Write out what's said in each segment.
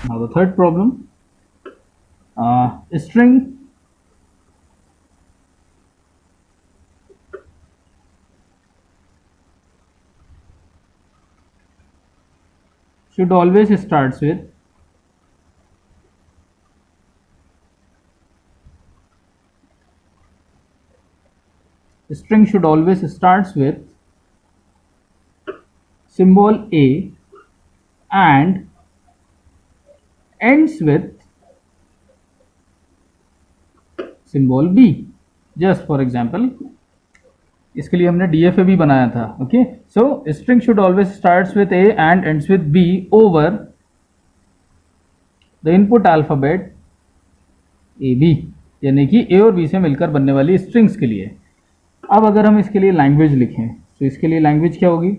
Now the third problem, a string should always starts with symbol A and ends with symbol B. Just for example, इसके लिए हमने DFA भी बनाया था. Okay, so string should always starts with A and ends with B over the input alphabet AB, यानी कि A और B से मिलकर बनने वाली स्ट्रिंग्स के लिए. अब अगर हम इसके लिए लैंग्वेज लिखें तो इसके लिए लैंग्वेज क्या होगी?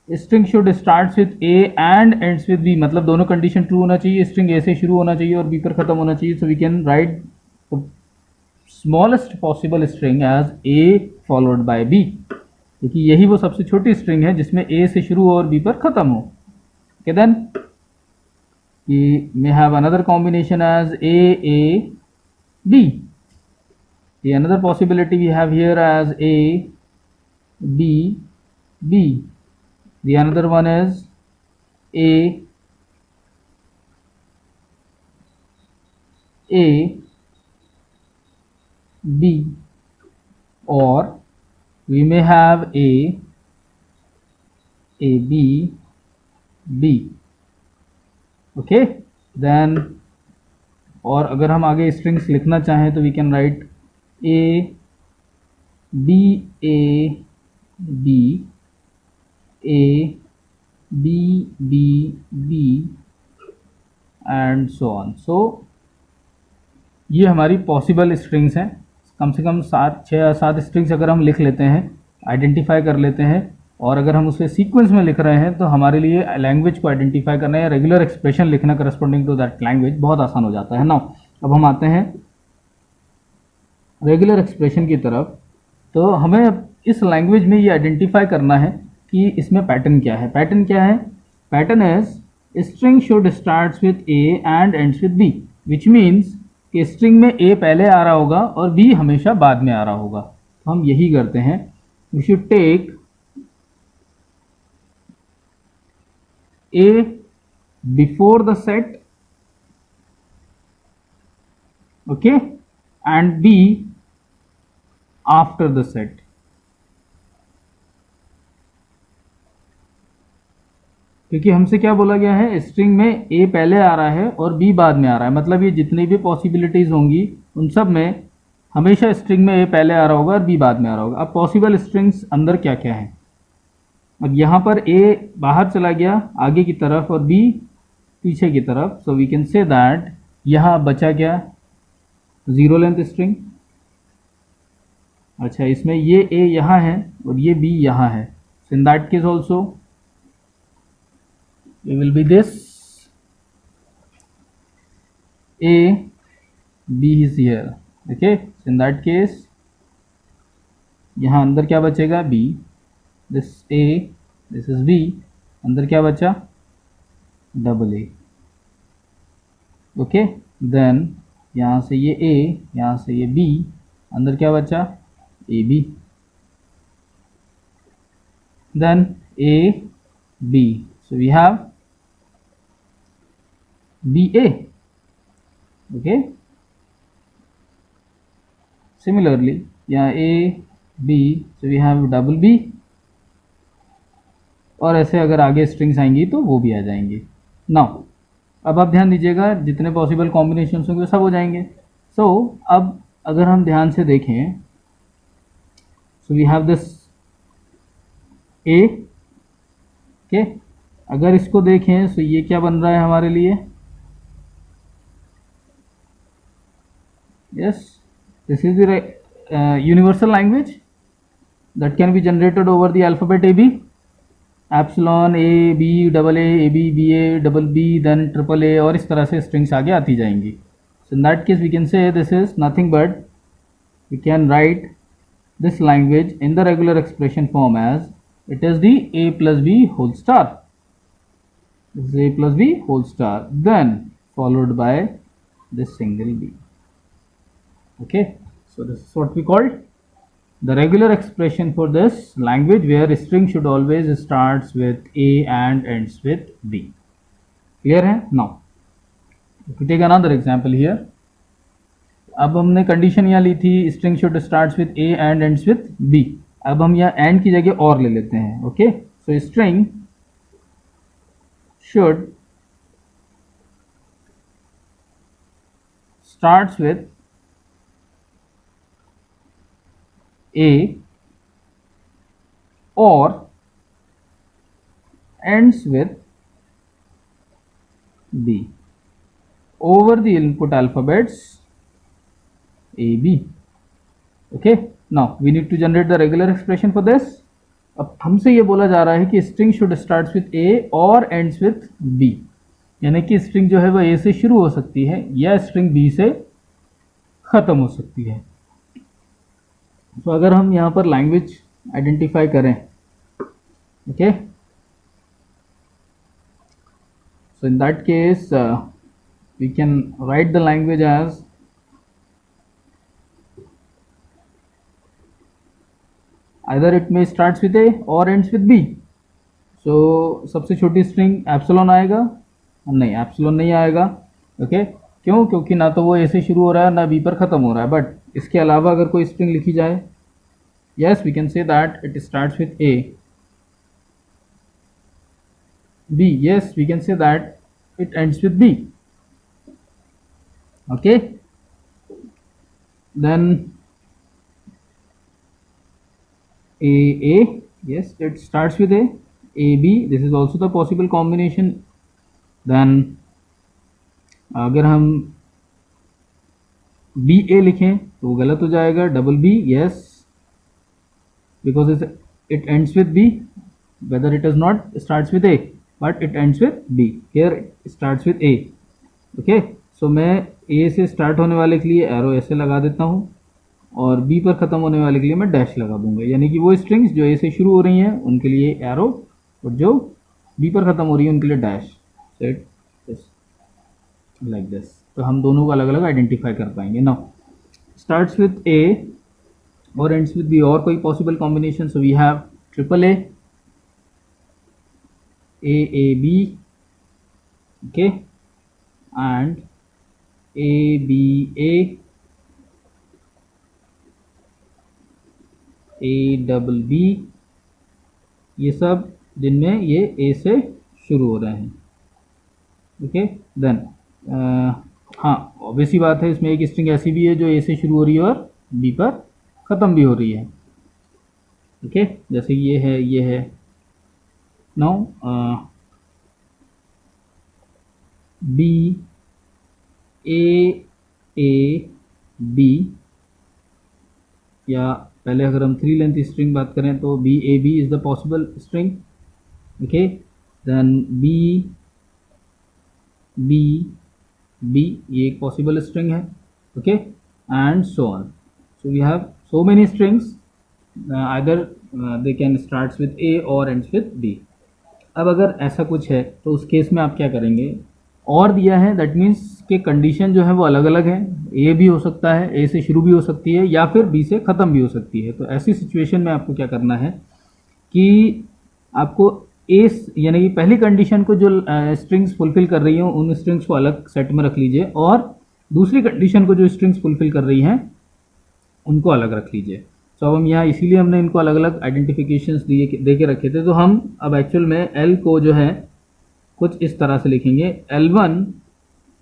String should starts with A and ends with B, मतलब दोनों कंडीशन ट्रू होना चाहिए. स्ट्रिंग A से शुरू होना चाहिए और B पर खत्म होना चाहिए. So we can write smallest possible string as A followed by B, क्योंकि यही वो सबसे छोटी स्ट्रिंग है जिसमें A से शुरू हो और B पर खत्म हो. Okay, then we may have another combination as A B. The another possibility we have here as A B B. The another one is A B, or we may have A B B. Okay, then और अगर हम आगे strings लिखना चाहें तो we can write A B B and so on. So ये हमारी possible strings हैं. कम से कम 6 या 7 स्ट्रिंग्स अगर हम लिख लेते हैं, आइडेंटिफाई कर लेते हैं, और अगर हम उसे सीक्वेंस में लिख रहे हैं तो हमारे लिए लैंग्वेज को आइडेंटिफाई करना या रेगुलर एक्सप्रेशन लिखना करस्पॉन्डिंग टू दैट लैंग्वेज बहुत आसान हो जाता है. नाउ अब हम आते हैं रेगुलर एक्सप्रेशन की तरफ. तो हमें इस लैंग्वेज में ये आइडेंटिफाई करना है कि इसमें पैटर्न क्या है. Pattern is string should starts with A and ends with B, which means कि स्ट्रिंग में A पहले आ रहा होगा और B हमेशा बाद में आ रहा होगा. तो हम यही करते हैं. We should take A before the set, okay, and B after the set. क्योंकि हमसे क्या बोला गया है, स्ट्रिंग में A पहले आ रहा है और B बाद में आ रहा है, मतलब ये जितनी भी पॉसिबिलिटीज होंगी उन सब में हमेशा स्ट्रिंग में A पहले आ रहा होगा और B बाद में आ रहा होगा. अब पॉसिबल स्ट्रिंग्स अंदर क्या क्या है? अब यहाँ पर A बाहर चला गया आगे की तरफ और B पीछे की तरफ. So we can say that यहाँ बचा क्या? 0 लेंथ स्ट्रिंग. अच्छा, इसमें ये A यहाँ है और ये B यहाँ है. So in that case also it will be this A B is here. Okay, so in that case यहाँ अंदर क्या बचेगा? B. This A, this is B. अंदर क्या बचा? Double A. ओके, देन यहाँ से ये A, यहाँ से ये B, अंदर क्या बचा? AB. Then A B. So we have BA. Okay. Similarly, यहाँ A B, so we have double B. और ऐसे अगर आगे स्ट्रिंग्स आएंगी तो वो भी आ जाएंगी. नाउ अब आप ध्यान दीजिएगा, जितने पॉसिबल कॉम्बिनेशंस होंगे सब हो जाएंगे. सो अब अगर हम ध्यान से देखें, so we have this A. Okay, अगर इसको देखें तो ये क्या बन रहा है हमारे लिए? Yes, this is the universal language that can be generated over the alphabet AB. Epsilon A B double A A B B A double B then triple A, और इस तरह से स्ट्रिंग्स आगे आती जाएंगी. So in that case we can say this is nothing but we can write this language in the regular expression form as it is the A plus B whole star. This is A plus B whole star. Then followed by this single B. Okay, so this is what we called the regular expression for this language, where a string should always starts with A and ends with B. Clear है? Now, if we take another example here, अब हमने condition यहाँ ली थी string should starts with A and ends with B. अब हम यहाँ and की जगह और ले लेते हैं. Okay, so string should starts with A और ends with B over the input alphabets A, B. Okay, now we need to generate the regular expression for this. अब हमसे ये बोला जा रहा है कि string should starts with A और ends with B, यानी कि string जो है वह A से शुरू हो सकती है या string B से ख़त्म हो सकती है. तो अगर हम यहाँ पर लैंग्वेज आइडेंटिफाई करें, okay, so in that case we can write the language as either it may starts with A or ends with B. so सबसे छोटी स्ट्रिंग एप्सिलॉन आएगा? नहीं, एप्सिलॉन नहीं आएगा. ओके, क्यों? क्योंकि ना तो वो A से शुरू हो रहा है ना B पर ख़त्म हो रहा है. बट इसके अलावा अगर कोई स्ट्रिंग लिखी जाए, yes we can say that it starts with A. B, yes we can say that it ends with B. Okay, then A, yes it starts with A. AB, this is also the possible combination. then अगर हम BA लिखें तो वो गलत हो जाएगा. Double B, yes because it ends with B, whether it is not starts with A but it ends with B. here it starts with A. okay, so मैं A से स्टार्ट होने वाले के लिए एरो ऐसे लगा देता हूँ और B पर ख़त्म होने वाले के लिए मैं डैश लगा दूंगा, यानी कि वो स्ट्रिंग्स जो A से शुरू हो रही हैं उनके लिए एरो और जो B पर ख़त्म हो रही है उनके लिए डैश. Set like this. तो हम दोनों को अलग अलग आइडेंटिफाई कर पाएंगे. नाउ स्टार्ट्स विथ A और ends with B, और कोई possible combination? So we have triple A, AAB, okay, and ABA, ABB, ये सब जिनमें ये A से शुरू हो रहे हैं. ओके, देन हाँ ऑब्वियस ही बात है, इसमें एक स्ट्रिंग ऐसी भी है जो A से शुरू हो रही है और B पर ख़त्म भी हो रही है. ओके, जैसे ये है. नाउ B A B, या पहले अगर हम 3 लेंथ स्ट्रिंग बात करें तो B A B is the possible string. Okay, then B B B, ये एक पॉसिबल स्ट्रिंग है. Okay, and so on. So we have so many strings, either they can starts with A or ends with B. अब अगर ऐसा कुछ है तो उस केस में आप क्या करेंगे? और दिया है, दैट मीन्स के कंडीशन जो है वो अलग अलग है. A भी हो सकता है, A से शुरू भी हो सकती है या फिर B से ख़त्म भी हो सकती है. तो ऐसी सिचुएशन में आपको क्या करना है कि आपको A यानी कि पहली कंडीशन को जो स्ट्रिंग्स फुलफिल कर रही हो उन स्ट्रिंग्स को अलग सेट में रख लीजिए और दूसरी कंडीशन को जो स्ट्रिंग्स फुलफिल कर रही हैं उनको अलग रख लीजिए. तो अब हम यहाँ इसीलिए हमने इनको अलग अलग आइडेंटिफिकेशंस दे के रखे थे. तो हम अब एक्चुअल में L को जो है कुछ इस तरह से लिखेंगे, L1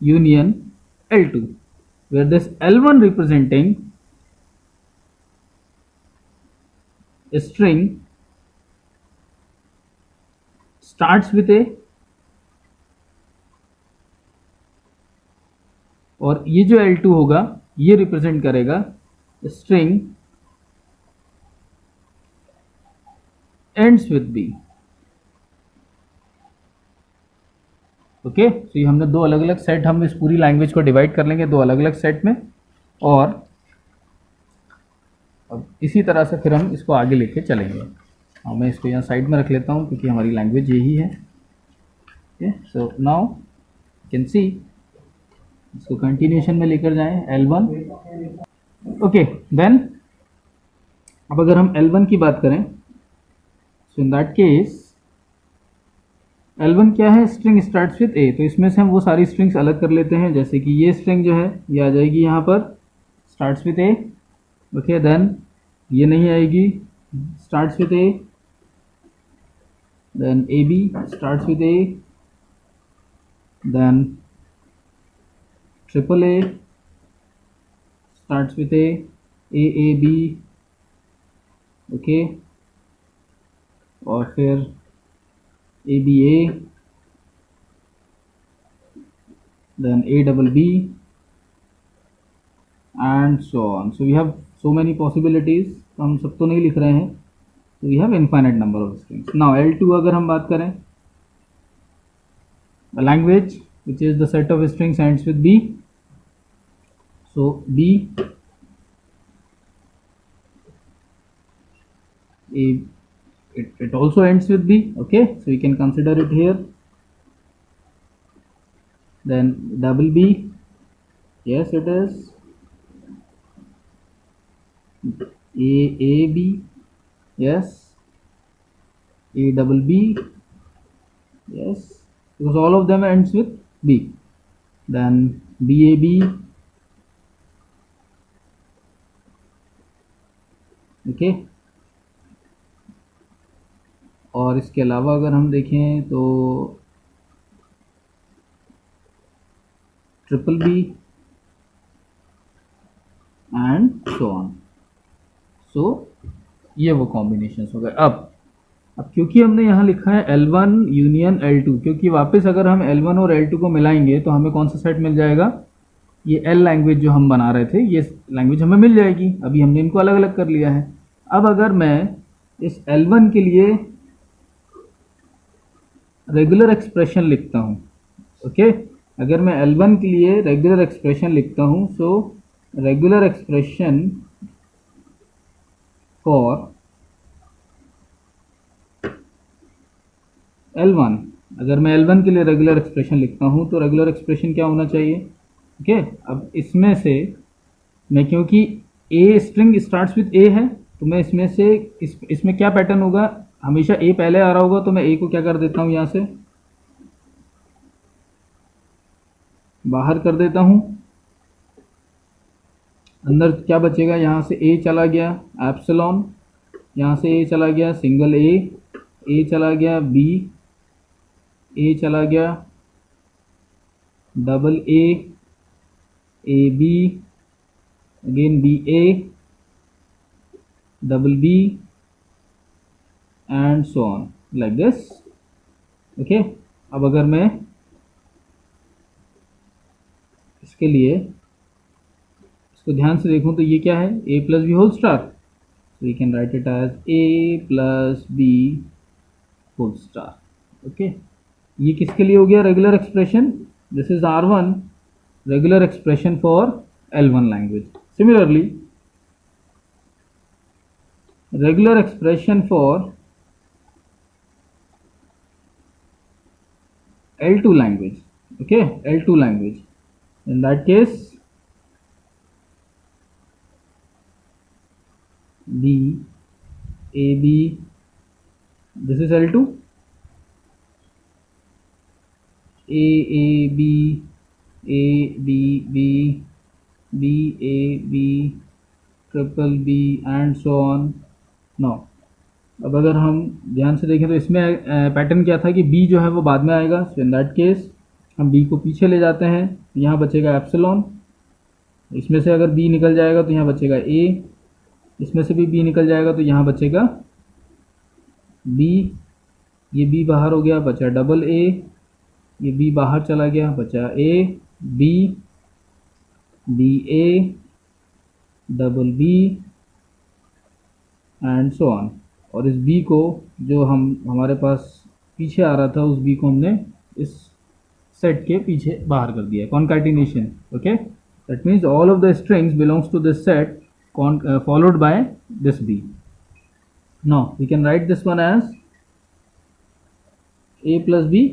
union L2, where this L1 representing a string starts with A, और ये जो L2 होगा ये रिप्रेजेंट करेगा string ends with B. Okay, तो ये हमने दो अलग अलग सेट, हम इस पूरी लैंग्वेज को डिवाइड कर लेंगे दो अलग अलग सेट में, और अब इसी तरह से फिर हम इसको आगे लेके चलेंगे. और मैं इसको यहाँ साइड में रख लेता हूँ क्योंकि हमारी लैंग्वेज यही है. Okay, so now you can see इसको कंटिन्यूशन में लेकर जाएं L1। ओके देन अब अगर हम L1 की बात करें, सो इन दैट केस L1 क्या है, स्ट्रिंग स्टार्ट्स विद ए, तो इसमें से हम वो सारी स्ट्रिंग्स अलग कर लेते हैं। जैसे कि ये स्ट्रिंग जो है ये आ जाएगी यहाँ पर starts with A, okay then ये नहीं आएगी starts with A, then A B starts with A, then triple A starts with A B, okay, और फिर A B A, then A double B and so on. So we have so many possibilities. तो हम सब तो नहीं लिख रहे हैं, so we have infinite number of strings. Now L2 अगर हम बात करें, a language which is the set of strings ends with B. So B it also ends with B. Okay, so we can consider it here. Then double B, yes it is A B, yes, A double B, yes, because all of them ends with B. Then B A B, okay, और इसके अलावा अगर हम देखें तो triple B and so on. So ये वो combinations हो गए। अब क्योंकि हमने यहाँ लिखा है L1 यूनियन L2, क्योंकि वापस अगर हम L1 और L2 को मिलाएंगे तो हमें कौन सा सेट मिल जाएगा, ये L लैंग्वेज जो हम बना रहे थे ये लैंग्वेज हमें मिल जाएगी। अभी हमने इनको अलग अलग कर लिया है। अब अगर मैं इस L1 के लिए रेगुलर एक्सप्रेशन लिखता हूँ, ओके, अगर मैं L1 के लिए रेगुलर एक्सप्रेशन लिखता हूँ, so regular expression for L1, अगर मैं L1 के लिए रेगुलर एक्सप्रेशन लिखता हूँ तो रेगुलर एक्सप्रेशन क्या होना चाहिए, ओके। अब इसमें से मैं, क्योंकि A string starts with A है, तो मैं इसमें से इसमें क्या पैटर्न होगा, हमेशा A पहले आ रहा होगा, तो मैं A को क्या कर देता हूँ, यहाँ से बाहर कर देता हूँ। अंदर क्या बचेगा, यहाँ से A चला गया एप्सिलॉन, यहाँ से A चला गया सिंगल A चला गया B, A चला गया double A B, again B A double B and so on like this, okay। अब अगर मैं इसके लिए इसको ध्यान से देखूं तो ये क्या है, A plus B whole star, so we can write it as A plus B whole star, okay। ये किसके लिए हो गया regular expression, this is R1 regular expression for L1 language. Similarly regular expression for L2 language, okay, L2 language, in that case B A B, this is L2, A B A B B B A B triple B and so on। No, अब अगर हम ध्यान से देखें तो इसमें pattern क्या था कि B जो है वो बाद में आएगा, सो इन दैट केस हम B को पीछे ले जाते हैं, यहाँ बचेगा एप्सिलॉन, इसमें से अगर B निकल जाएगा तो यहाँ बचेगा A, इसमें से भी B निकल जाएगा तो यहाँ बचेगा B, ये B बाहर हो गया बचा डबल A, ये B बाहर चला गया बचा A B B A double B and so on. और इस B को जो हमारे पास पीछे आ रहा था, उस B को हमने इस सेट के पीछे बाहर कर दिया, concatenation, okay. That means all of the strings belongs to this set followed by this B। Now we can write this one as A plus B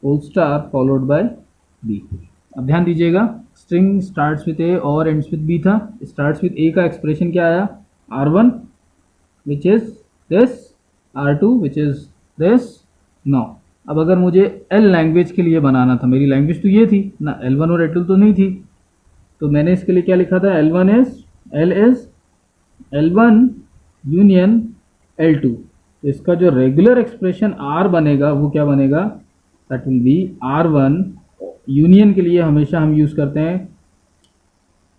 whole star followed by B। अब ध्यान दीजिएगा, string starts with A और ends with B था, starts with A का expression क्या आया, R1 which is this, R2 which is this. No, अब अगर मुझे L लैंग्वेज के लिए बनाना था, मेरी लैंग्वेज तो ये थी ना, L1 और L2 तो नहीं थी, तो मैंने इसके लिए क्या लिखा था, L is L1 union L2। तो इसका जो रेगुलर एक्सप्रेशन R बनेगा वो क्या बनेगा, that will be R1 union के लिए हमेशा हम यूज करते हैं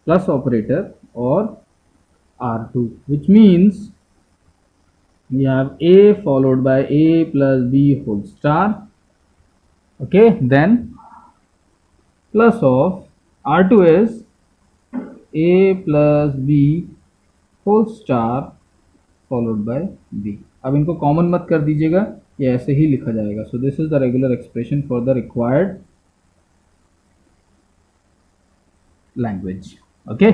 प्लस ऑपरेटर और R2, which means we have A followed by A plus B whole star, okay, then plus of R2 is A plus B whole star followed by B। अब इनको common मत कर दीजिएगा, ये ऐसे ही लिखा जाएगा। So this is the regular expression for the required language, okay.